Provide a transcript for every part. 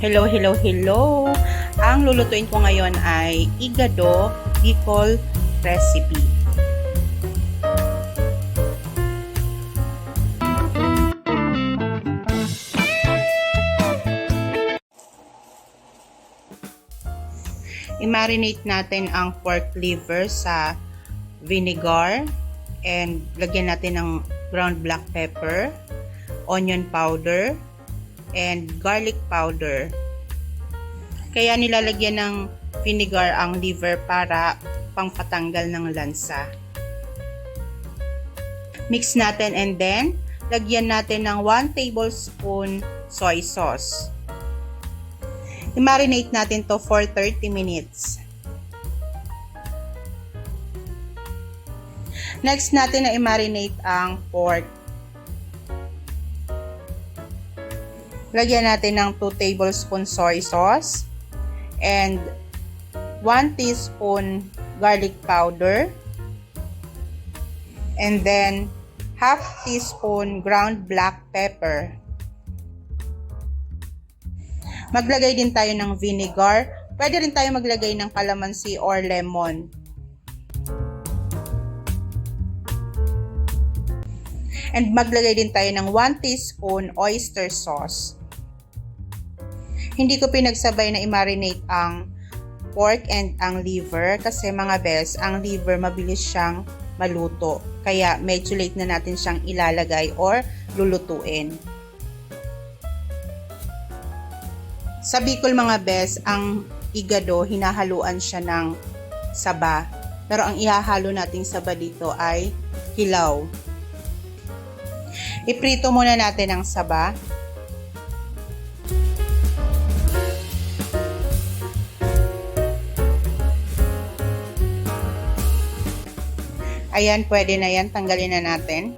Hello, hello, hello! Ang lulutuin ko ngayon ay igado Bicol recipe. I-marinate natin ang pork liver sa vinegar and lagyan natin ng ground black pepper, onion powder, and garlic powder. Kaya nilalagyan ng vinegar ang liver para pangpatanggal ng lansa. Mix natin and then lagyan natin ng 1 tablespoon soy sauce. I-marinate natin to for 30 minutes. Next natin na i-marinate ang pork. Lagyan natin ng 2 tablespoon soy sauce and 1 teaspoon garlic powder and then half teaspoon ground black pepper. Maglagay din tayo ng vinegar. Pwede rin tayo maglagay ng calamansi or lemon. And maglagay din tayo ng 1 teaspoon oyster sauce. Hindi ko pinagsabay na i-marinate ang pork and ang liver kasi mga bes, ang liver mabilis siyang maluto. Kaya medyo late na natin siyang ilalagay or lulutuin. Sa Bicol mga bes, ang igado hinahaluan siya ng saba. Pero ang ihahalo nating saba dito ay hilaw. Iprito muna natin ang saba. Ayan, pwede na yan. Tanggalin na natin.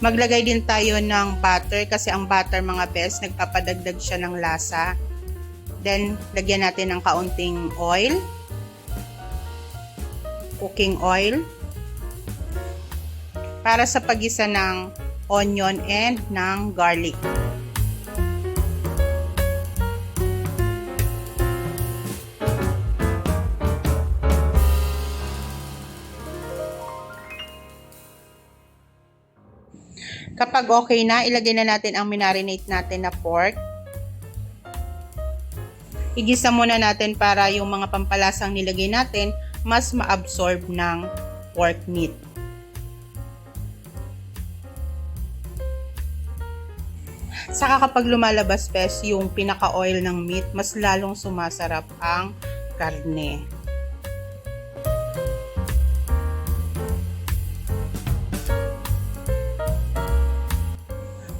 Maglagay din tayo ng butter kasi ang butter mga bes, nagpapadagdag siya ng lasa. Then, lagyan natin ng kaunting oil. Cooking oil para sa paggisa ng onion and ng garlic. Kapag okay na, ilagay na natin ang minarinate natin na pork. Igisa muna natin para yung mga pampalasang nilagay natin mas ma-absorb ng pork meat. Saka kapag lumalabas pes yung pinaka-oil ng meat, mas lalong sumasarap ang karne.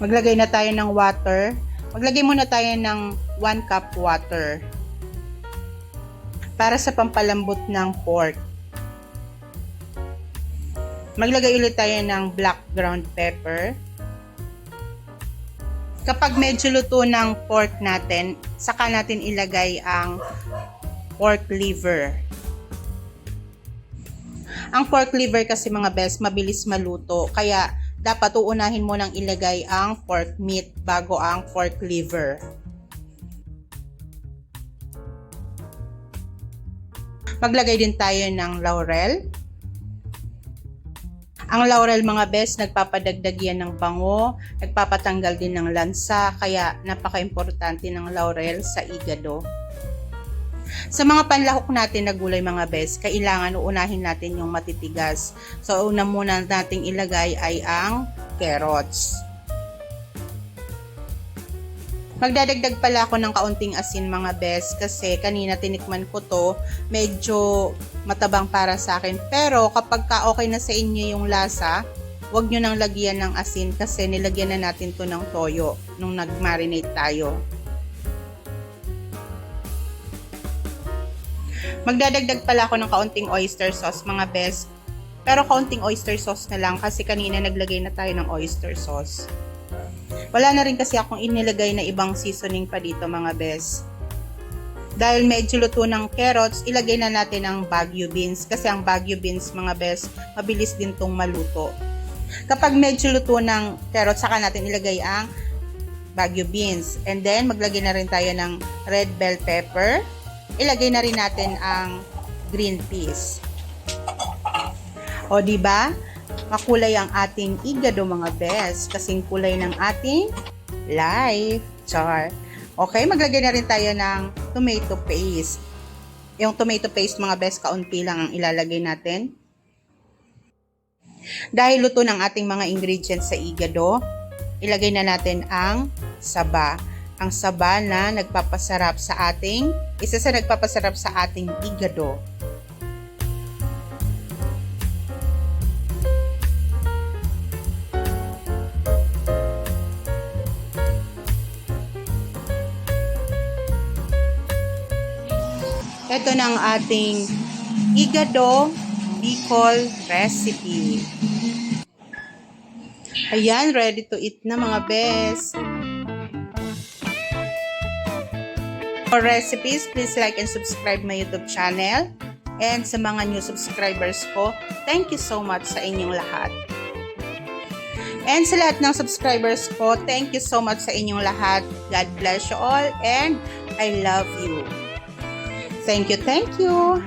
Maglagay na tayo ng water. Maglagay muna tayo ng 1 cup water. Para sa pampalambot ng pork. Maglagay ulit tayo ng black ground pepper. Kapag medyo luto ng pork natin, saka natin ilagay ang pork liver. Ang pork liver kasi mga bes, mabilis maluto. Kaya dapat uunahin mo nang ilagay ang pork meat bago ang pork liver. Maglagay din tayo ng laurel. Ang laurel mga bes, nagpapadagdag yan ng bango, nagpapatanggal din ng lansa, kaya napaka-importante ng laurel sa igado. Sa mga panlahok natin na gulay mga bes, kailangan uunahin natin yung matitigas. So una muna nating ilagay ay ang carrots. Magdadagdag pala ako ng kaunting asin mga bes kasi kanina tinikman ko to, medyo matabang para sa akin. Pero kapag okay na sa inyo yung lasa, huwag nyo nang lagyan ng asin kasi nilagyan na natin to ng toyo nung nag-marinate tayo. Magdadagdag pala ako ng kaunting oyster sauce mga bes. Pero kaunting oyster sauce na lang kasi kanina naglagay na tayo ng oyster sauce. Wala na rin kasi akong inilagay na ibang seasoning pa dito mga bes. Dahil medyo luto ng carrots, ilagay na natin ang Baguio beans. Kasi ang Baguio beans mga bes, mabilis din tong maluto. Kapag medyo luto ng carrots, saka natin ilagay ang Baguio beans. And then, maglagay na rin tayo ng red bell pepper. Ilagay na rin natin ang green peas. O, diba? Makulay ang ating igado mga bes. Kasing kulay ng ating life. Char. Okay, maglagay na rin tayo ng tomato paste. Yung tomato paste mga bes, kaunti lang ang ilalagay natin. Dahil luto ng ating mga ingredients sa igado, ilagay na natin ang saba. Ang saba na nagpapasarap sa ating, isa sa nagpapasarap sa ating igado. Ito na ang ating igado Bicol recipe. Ayan, ready to eat na mga bes. For recipes, please like and subscribe my YouTube channel. And sa mga new subscribers ko, thank you so much sa inyong lahat. And sa lahat ng subscribers ko, thank you so much sa inyong lahat. God bless you all and I love you. Thank you, thank you.